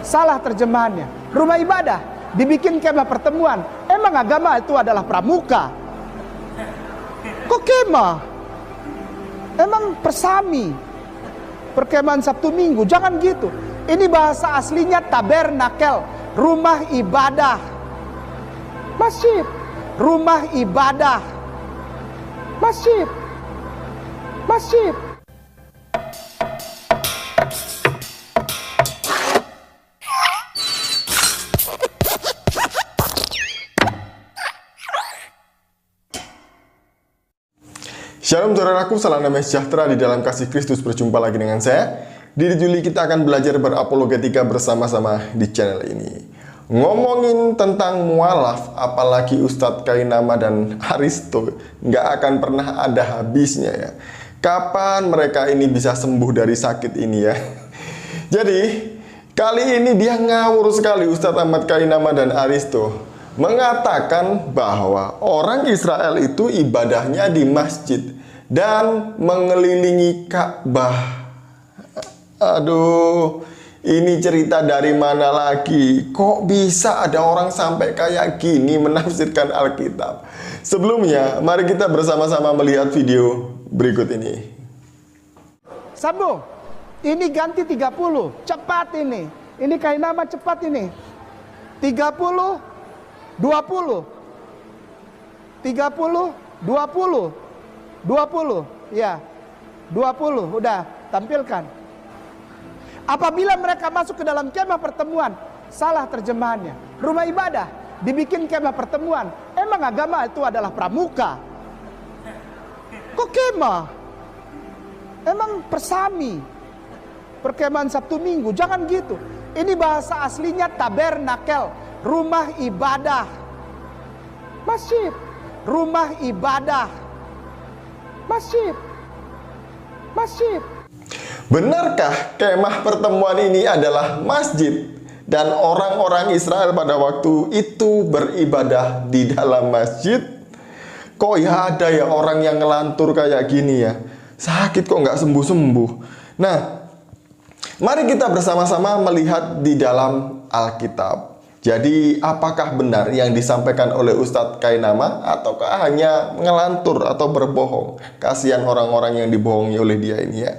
Salah terjemahannya. Rumah ibadah dibikin kemah pertemuan. Emang agama itu adalah pramuka? Kok kemah? Emang persami, perkemahan Sabtu Minggu? Jangan gitu. Ini bahasa aslinya tabernakel, rumah ibadah. Masjid, rumah ibadah. Masjid, masjid. Shalom saudaraku, salam damai sejahtera di dalam kasih Kristus. Berjumpa lagi dengan saya. Di Juli kita akan belajar berapologetika bersama-sama di channel ini. Ngomongin tentang mualaf, apalagi Ustadz Kainama dan Aristo, nggak akan pernah ada habisnya ya. Kapan mereka ini bisa sembuh dari sakit ini ya? Jadi, kali ini dia ngawur sekali Ustadz Ahmad Kainama dan Aristo. Mengatakan bahwa orang Israel itu ibadahnya di masjid dan mengelilingi Ka'bah. Aduh, ini cerita dari mana lagi? Kok bisa ada orang sampai kayak gini menafsirkan Alkitab? Sebelumnya, mari kita bersama-sama melihat video berikut ini. Sambung. Ini ganti 30. Cepat ini. Ini Kainama cepat ini. 30, 20. 30, 20. 20, ya, 20, udah tampilkan. Apabila mereka masuk ke dalam kemah pertemuan, salah terjemahannya. Rumah ibadah dibikin kemah pertemuan. Emang agama itu adalah pramuka? Kok kemah? Emang persami, perkemahan Sabtu Minggu? Jangan gitu. Ini bahasa aslinya tabernakel, rumah ibadah. Masjid, rumah ibadah. Masjid, masjid. Benarkah kemah pertemuan ini adalah masjid dan orang-orang Israel pada waktu itu beribadah di dalam masjid? Kok ya ada ya orang yang ngelantur kayak gini ya? Sakit kok nggak sembuh-sembuh. Nah, mari kita bersama-sama melihat di dalam Alkitab. Jadi, apakah benar yang disampaikan oleh Ustadz Kainama ataukah hanya ngelantur atau berbohong? Kasihan orang-orang yang dibohongi oleh dia ini ya.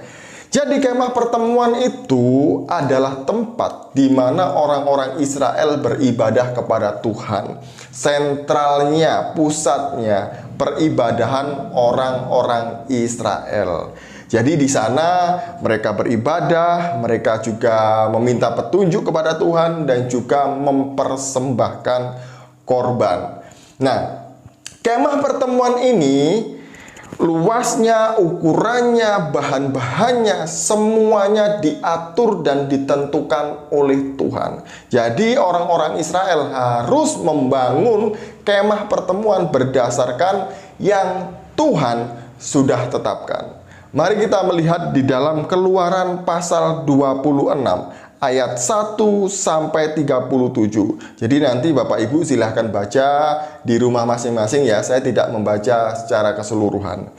Jadi, kemah pertemuan itu adalah tempat di mana orang-orang Israel beribadah kepada Tuhan. Sentralnya, pusatnya, peribadahan orang-orang Israel. Jadi di sana mereka beribadah, mereka juga meminta petunjuk kepada Tuhan dan juga mempersembahkan korban. Nah, kemah pertemuan ini luasnya, ukurannya, bahan-bahannya semuanya diatur dan ditentukan oleh Tuhan. Jadi orang-orang Israel harus membangun kemah pertemuan berdasarkan yang Tuhan sudah tetapkan. Mari kita melihat di dalam Keluaran pasal 26 ayat 1 sampai 37. Jadi nanti Bapak Ibu silahkan baca di rumah masing-masing ya. Saya tidak membaca secara keseluruhan.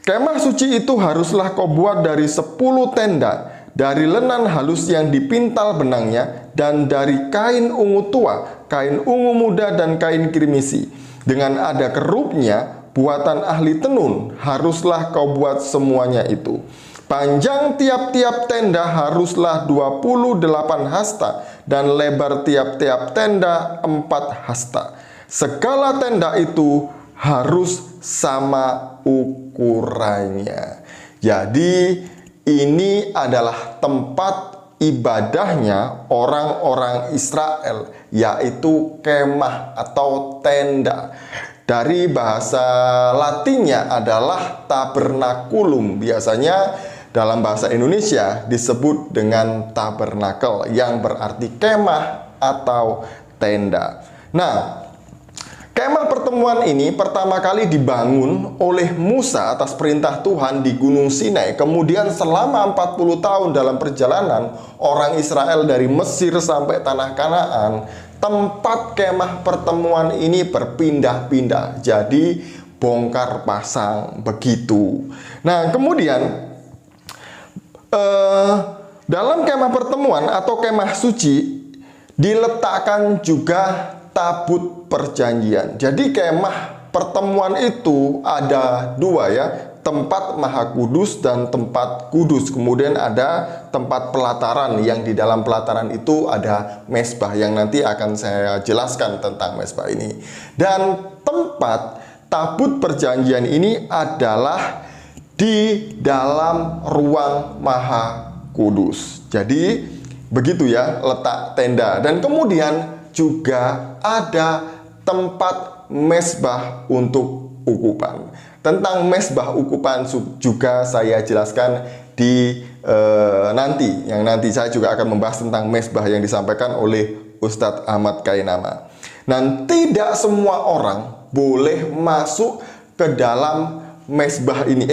Kemah suci itu haruslah kau buat dari 10 tenda, dari lenan halus yang dipintal benangnya, dan dari kain ungu tua, kain ungu muda, dan kain kirmisi. Dengan ada kerupnya, buatan ahli tenun, haruslah kau buat semuanya itu. Panjang tiap-tiap tenda haruslah 28 hasta, dan lebar tiap-tiap tenda 4 hasta. Segala tenda itu harus sama ukurannya. Jadi ini adalah tempat ibadahnya orang-orang Israel, yaitu kemah atau tenda. Dari bahasa Latinnya adalah tabernakulum. Biasanya dalam bahasa Indonesia disebut dengan tabernakel, yang berarti kemah atau tenda. Nah, kemah pertemuan ini pertama kali dibangun oleh Musa atas perintah Tuhan di Gunung Sinai. Kemudian selama 40 tahun dalam perjalanan orang Israel dari Mesir sampai tanah Kanaan, tempat kemah pertemuan ini berpindah-pindah. Jadi bongkar pasang begitu. Nah, kemudian Dalam kemah pertemuan atau kemah suci diletakkan juga tabut perjanjian. Jadi kemah pertemuan itu ada dua ya, tempat maha kudus dan tempat kudus. Kemudian ada tempat pelataran, yang di dalam pelataran itu ada mezbah, yang nanti akan saya jelaskan tentang mezbah ini. Dan tempat tabut perjanjian ini adalah di dalam ruang maha kudus. Jadi begitu ya letak tenda. Dan kemudian juga ada tempat mezbah untuk ukupan. Tentang mezbah ukupan juga saya jelaskan di nanti. Yang nanti saya juga akan membahas tentang mezbah yang disampaikan oleh Ustadz Ahmad Kainama. Dan tidak semua orang boleh masuk ke dalam mezbah ini,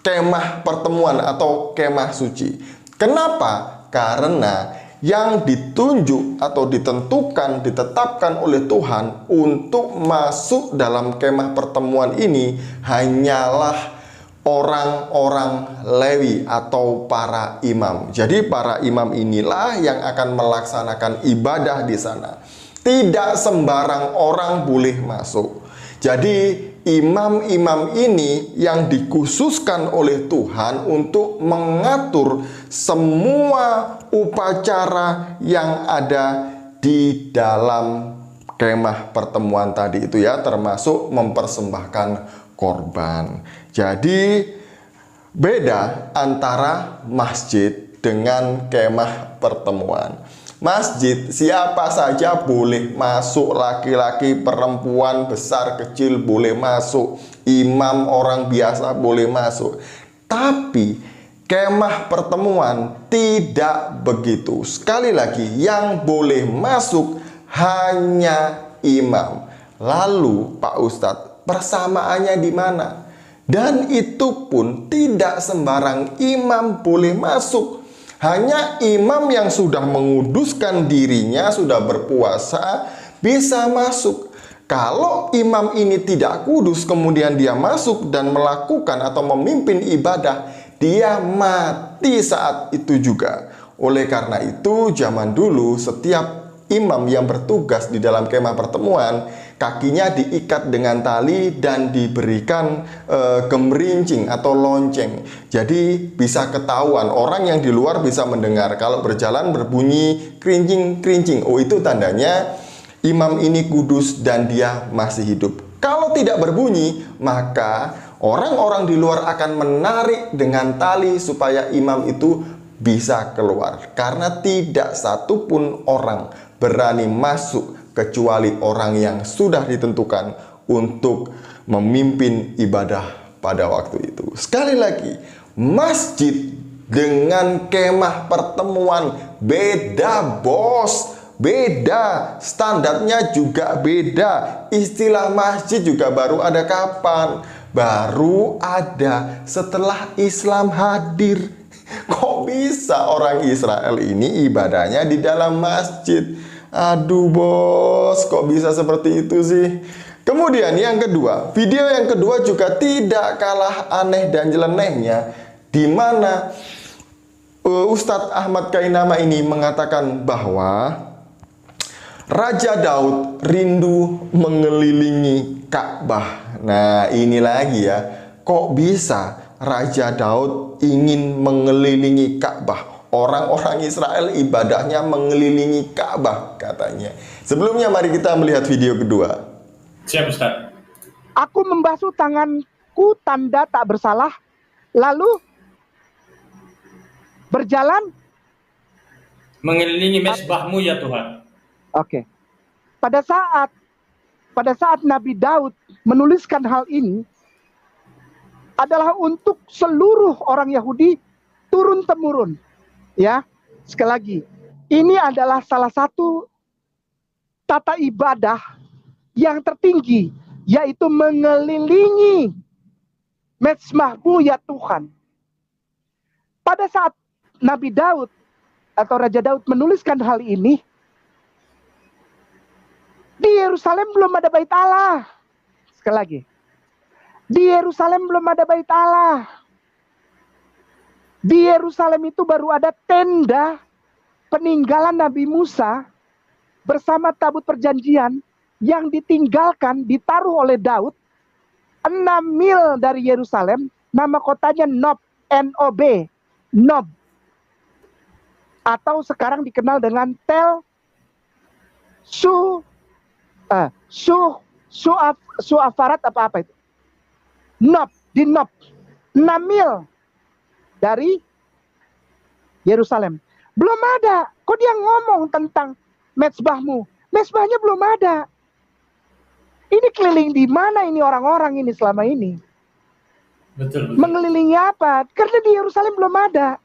kemah pertemuan atau kemah suci. Kenapa? Karena yang ditunjuk atau ditentukan, ditetapkan oleh Tuhan untuk masuk dalam kemah pertemuan ini hanyalah orang-orang Lewi atau para imam. Jadi para imam inilah yang akan melaksanakan ibadah di sana. Tidak sembarang orang boleh masuk. Jadi imam-imam ini yang dikhususkan oleh Tuhan untuk mengatur semua upacara yang ada di dalam kemah pertemuan tadi itu ya, termasuk mempersembahkan korban. Jadi beda antara masjid dengan kemah pertemuan. Masjid siapa saja boleh masuk, laki-laki, perempuan, besar, kecil boleh masuk, imam orang biasa boleh masuk. Tapi kemah pertemuan tidak begitu. Sekali lagi, yang boleh masuk hanya imam. Lalu Pak Ustadz, persamaannya di mana? Dan itu pun tidak sembarang imam boleh masuk. Hanya imam yang sudah menguduskan dirinya, sudah berpuasa, bisa masuk. Kalau imam ini tidak kudus, kemudian dia masuk dan melakukan atau memimpin ibadah, dia mati saat itu juga. Oleh karena itu, zaman dulu setiap imam yang bertugas di dalam kemah pertemuan, kakinya diikat dengan tali dan diberikan gemerincing atau lonceng. Jadi bisa ketahuan, orang yang di luar bisa mendengar. Kalau berjalan berbunyi kerincing-kerincing, oh itu tandanya imam ini kudus dan dia masih hidup. Kalau tidak berbunyi, maka orang-orang di luar akan menarik dengan tali supaya imam itu bisa keluar. Karena tidak satupun orang berani masuk kecuali orang yang sudah ditentukan untuk memimpin ibadah pada waktu itu. Sekali lagi, masjid dengan kemah pertemuan beda, bos. Beda, standarnya juga beda. Istilah masjid juga baru ada kapan? Baru ada setelah Islam hadir. Kok bisa orang Israel ini ibadahnya di dalam masjid? Aduh bos, kok bisa seperti itu sih? Kemudian yang kedua, video yang kedua juga tidak kalah aneh dan nyelenehnya, di mana Ustadz Ahmad Kainama ini mengatakan bahwa Raja Daud rindu mengelilingi Ka'bah. Nah ini lagi ya, kok bisa Raja Daud ingin mengelilingi Ka'bah? Orang-orang Israel ibadahnya mengelilingi Ka'bah katanya. Sebelumnya mari kita melihat video kedua. Siap Ustaz. Aku membasuh tanganku tanda tak bersalah, lalu berjalan Mengelilingi mezbahmu ya Tuhan. Oke. Pada saat Nabi Daud menuliskan hal ini adalah untuk seluruh orang Yahudi turun-temurun. Ya, sekali lagi, ini adalah salah satu tata ibadah yang tertinggi, yaitu mengelilingi mezbahmu ya Tuhan. Pada saat Nabi Daud atau Raja Daud menuliskan hal ini, di Yerusalem belum ada bait Allah. Sekali lagi, di Yerusalem belum ada bait Allah. Di Yerusalem itu baru ada tenda peninggalan Nabi Musa bersama tabut perjanjian yang ditinggalkan, ditaruh oleh Daud 6 mil dari Yerusalem. Nama kotanya Nob, N-O-B, Nob. Atau sekarang dikenal dengan Tel Suafarat apa itu. Nob, di Nob. 6 mil dari Yerusalem. Belum ada. Kok dia ngomong tentang mezbahmu? Mezbahnya belum ada. Ini keliling di mana ini orang-orang ini selama ini? Betul. Mengelilingi apa? Karena di Yerusalem belum ada.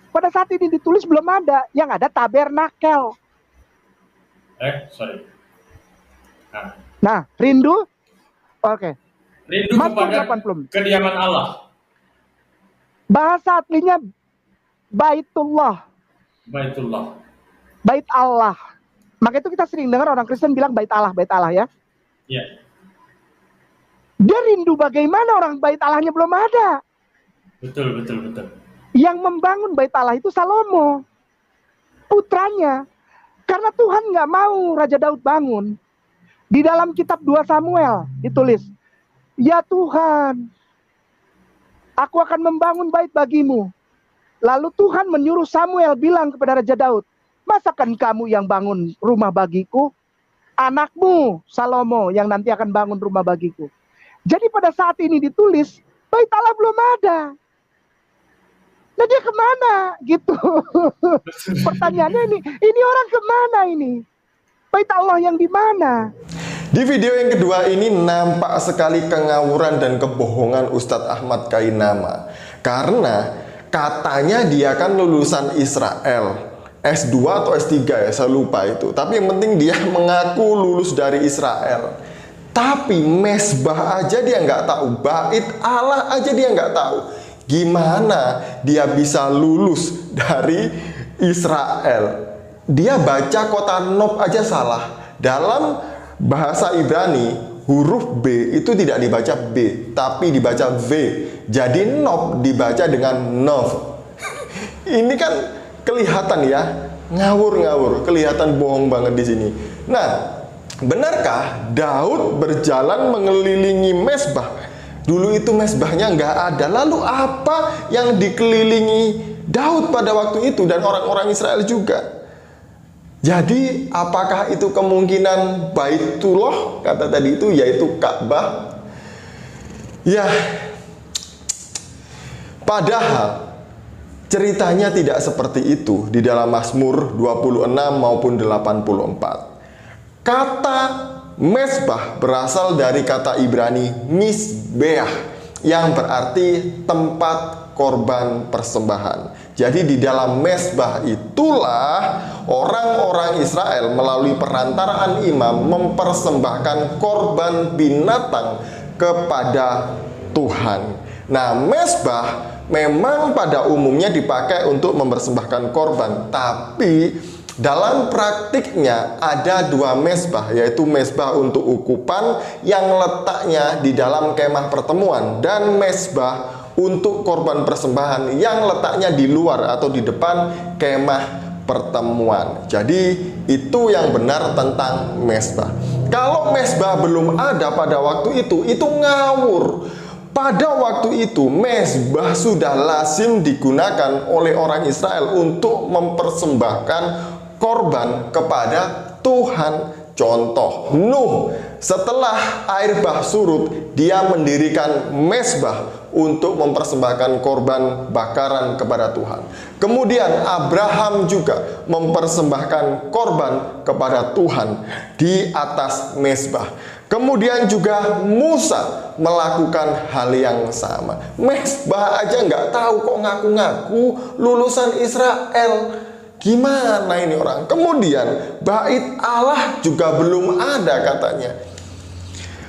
Pada saat ini ditulis belum ada. Yang ada tabernakel. Sorry. Nah, rindu? Oke. Rindu Mazmur kepada 80. kediaman Allah. Bahasa aslinya Baitullah. Baitullah. Bait Allah. Maka itu kita sering dengar orang Kristen bilang Bait Allah ya. Ya. Dia rindu bagaimana orang Bait Allahnya belum ada. Betul. Yang membangun Bait Allah itu Salomo, putranya. Karena Tuhan nggak mau Raja Daud bangun. Di dalam kitab 2 Samuel ditulis, ya Tuhan, aku akan membangun bait bagimu. Lalu Tuhan menyuruh Samuel bilang kepada Raja Daud, masakan kamu yang bangun rumah bagiku? Anakmu Salomo yang nanti akan bangun rumah bagiku. Jadi pada saat ini ditulis, bait Allah belum ada. Nah dia kemana? Gitu. Pertanyaannya ini orang kemana ini? Bait Allah yang di mana? Di video yang kedua ini nampak sekali kengawuran dan kebohongan Ustadz Ahmad Kainama. Karena katanya dia kan lulusan Israel, S2 atau S3 ya, saya lupa itu. Tapi yang penting dia mengaku lulus dari Israel. Tapi mesbah aja dia nggak tahu, bait Allah aja dia nggak tahu. Gimana dia bisa lulus dari Israel? Dia baca kota Nob aja salah. Dalam bahasa Ibrani, huruf B itu tidak dibaca B, tapi dibaca V. Jadi Nob dibaca dengan Nov. Ini kan kelihatan ya, ngawur-ngawur, kelihatan bohong banget di sini. Nah, benarkah Daud berjalan mengelilingi mesbah? Dulu itu mesbahnya nggak ada. Lalu apa yang dikelilingi Daud pada waktu itu dan orang-orang Israel juga? Jadi apakah itu kemungkinan Baitullah kata tadi itu, yaitu Ka'bah? Ya, padahal ceritanya tidak seperti itu di dalam Mazmur 26 maupun 84. Kata mesbah berasal dari kata Ibrani misbeah yang berarti tempat korban persembahan. Jadi di dalam mesbah itulah orang-orang Israel melalui perantaraan imam mempersembahkan korban binatang kepada Tuhan. Nah, mesbah memang pada umumnya dipakai untuk mempersembahkan korban, tapi dalam praktiknya ada 2 mesbah, yaitu mesbah untuk ukupan yang letaknya di dalam kemah pertemuan dan mesbah untuk korban persembahan yang letaknya di luar atau di depan kemah pertemuan. Jadi itu yang benar tentang mesbah. Kalau mesbah belum ada pada waktu itu ngawur. Pada waktu itu mesbah sudah lazim digunakan oleh orang Israel untuk mempersembahkan korban kepada Tuhan. Contoh, Nuh setelah air bah surut, dia mendirikan mesbah untuk mempersembahkan korban bakaran kepada Tuhan. Kemudian Abraham juga mempersembahkan korban kepada Tuhan di atas mesbah. Kemudian juga Musa melakukan hal yang sama. Mesbah aja nggak tahu kok ngaku-ngaku lulusan Israel. Gimana ini orang? Kemudian bait Allah juga belum ada katanya.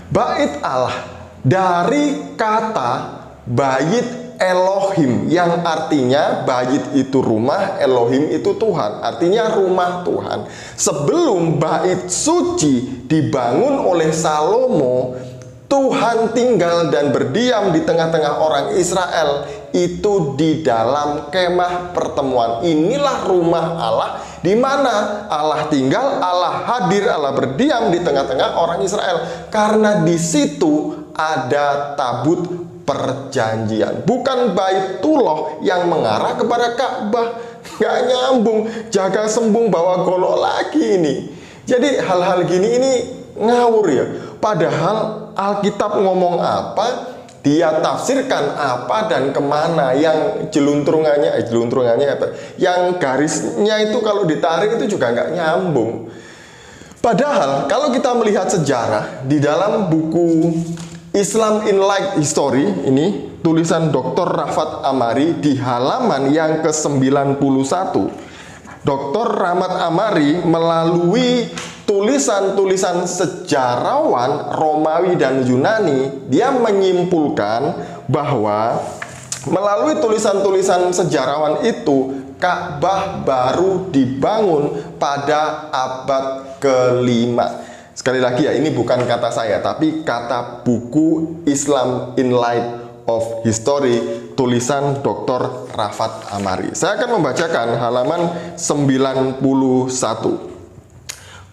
Bait Allah dari kata bait Elohim yang artinya bait itu rumah, Elohim itu Tuhan, artinya rumah Tuhan. Sebelum bait suci dibangun oleh Salomo, Tuhan tinggal dan berdiam di tengah-tengah orang Israel itu di dalam kemah pertemuan. Inilah rumah Allah, di mana Allah tinggal, Allah hadir, Allah berdiam di tengah-tengah orang Israel. Karena di situ ada tabut perjanjian, bukan Baitullah yang mengarah kepada Ka'bah. Nggak nyambung, jaga sembung bawa golok lagi ini. Jadi hal-hal gini ini ngawur ya. Padahal Alkitab ngomong apa, dia tafsirkan apa dan kemana. Yang jeluntrungannya apa? Yang garisnya itu kalau ditarik itu juga nggak nyambung. Padahal kalau kita melihat sejarah di dalam buku Islam in Light History ini, tulisan Dr. Rafat Amari di halaman yang ke-91, Dr. Rahmat Amari melalui tulisan-tulisan sejarawan Romawi dan Yunani, dia menyimpulkan bahwa melalui tulisan-tulisan sejarawan itu Ka'bah baru dibangun pada abad ke-5. Sekali lagi ya, ini bukan kata saya, tapi kata buku Islam in Light of History, tulisan Dr. Rafat Amari. Saya akan membacakan halaman 91.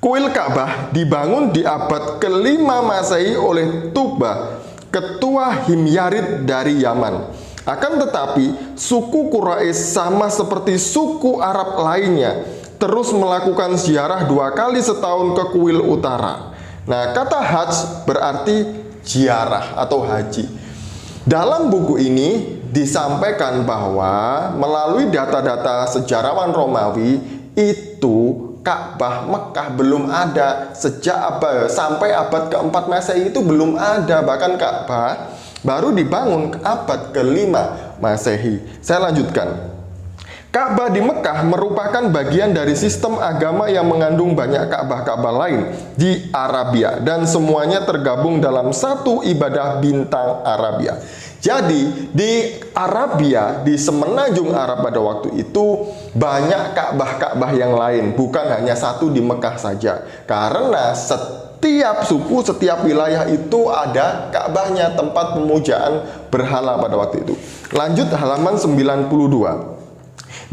Kuil Ka'bah dibangun di abad ke-5 Masehi oleh Tuba, ketua Himyarid dari Yaman. Akan tetapi, suku Quraisy sama seperti suku Arab lainnya terus melakukan ziarah 2 kali setahun ke kuil utara. Nah, kata hajj berarti ziarah atau haji. Dalam buku ini disampaikan bahwa melalui data-data sejarawan Romawi itu Ka'bah Mekah belum ada sejak sampai abad ke-4 Masehi itu belum ada. Bahkan Ka'bah baru dibangun abad ke-5 Masehi. Saya lanjutkan. Ka'bah di Mekah merupakan bagian dari sistem agama yang mengandung banyak Ka'bah-Ka'bah lain di Arabia, dan semuanya tergabung dalam satu ibadah bintang Arabia. Jadi di Arabia, di semenanjung Arab pada waktu itu banyak Ka'bah-Ka'bah yang lain, bukan hanya satu di Mekah saja. Karena setiap suku, setiap wilayah itu ada Ka'bahnya, tempat pemujaan berhala pada waktu itu. Lanjut halaman 92.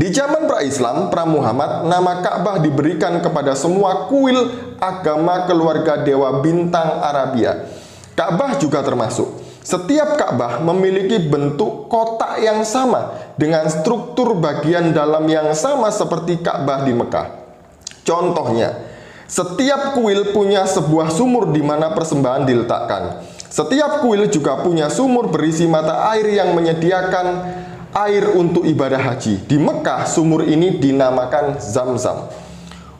Di zaman pra-Islam, pra-Muhammad, nama Ka'bah diberikan kepada semua kuil agama keluarga dewa bintang Arabia. Ka'bah juga termasuk. Setiap Ka'bah memiliki bentuk kotak yang sama dengan struktur bagian dalam yang sama seperti Ka'bah di Mekah. Contohnya, setiap kuil punya sebuah sumur di mana persembahan diletakkan. Setiap kuil juga punya sumur berisi mata air yang menyediakan air untuk ibadah haji. Di Mekah, sumur ini dinamakan Zam-Zam.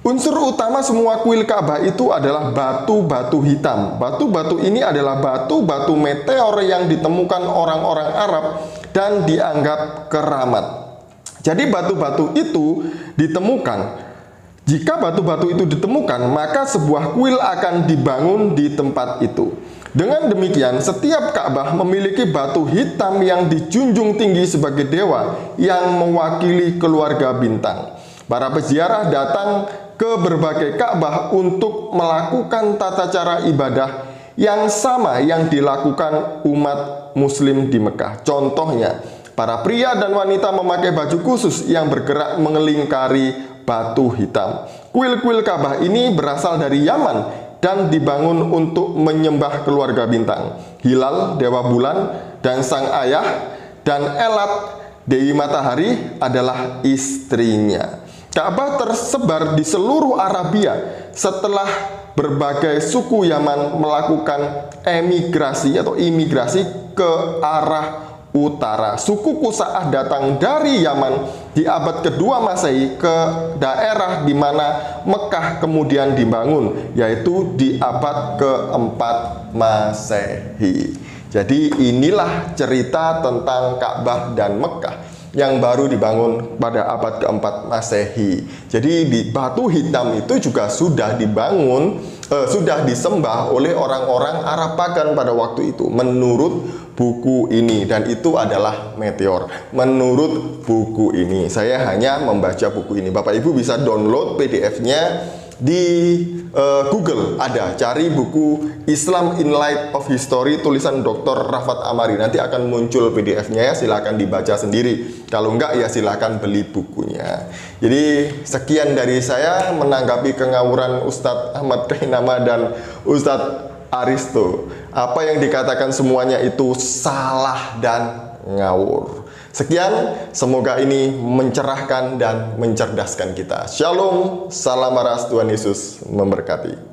Unsur utama semua kuil Ka'bah itu adalah batu-batu hitam. Batu-batu ini adalah batu-batu meteor yang ditemukan orang-orang Arab dan dianggap keramat. Jadi batu-batu itu ditemukan. Jika batu-batu itu ditemukan, maka sebuah kuil akan dibangun di tempat itu. Dengan demikian, setiap Ka'bah memiliki batu hitam yang dijunjung tinggi sebagai dewa yang mewakili keluarga bintang. Para peziarah datang ke berbagai Ka'bah untuk melakukan tata cara ibadah yang sama yang dilakukan umat muslim di Mekah. Contohnya, para pria dan wanita memakai baju khusus yang bergerak mengelingkari batu hitam. Kuil-kuil Ka'bah ini berasal dari Yaman dan dibangun untuk menyembah keluarga bintang, Hilal, dewa bulan, dan sang ayah, dan Elat, dewi matahari, adalah istrinya. Ka'bah tersebar di seluruh Arabia setelah berbagai suku Yaman melakukan emigrasi atau imigrasi ke arah utara. Suku Qusa'ah datang dari Yaman di abad kedua Masehi ke daerah di mana Mekah kemudian dibangun, yaitu di abad keempat Masehi. Jadi inilah cerita tentang Ka'bah dan Mekah yang baru dibangun pada abad keempat Masehi. Jadi di batu hitam itu juga sudah dibangun, sudah disembah oleh orang-orang Arab pagan pada waktu itu menurut buku ini, dan itu adalah meteor. Menurut buku ini, saya hanya membaca buku ini. Bapak Ibu bisa download PDF-nya di Google ada, cari buku Islam in Light of History tulisan Dr. Rafat Amari, nanti akan muncul PDF-nya ya, silahkan dibaca sendiri. Kalau enggak ya silahkan beli bukunya. Jadi sekian dari saya menanggapi kengawuran Ustadz Ahmad Kainama dan Ustadz Aristo. Apa yang dikatakan semuanya itu salah dan ngawur. Sekian, semoga ini mencerahkan dan mencerdaskan kita. Shalom, salam waras, Tuhan Yesus memberkati.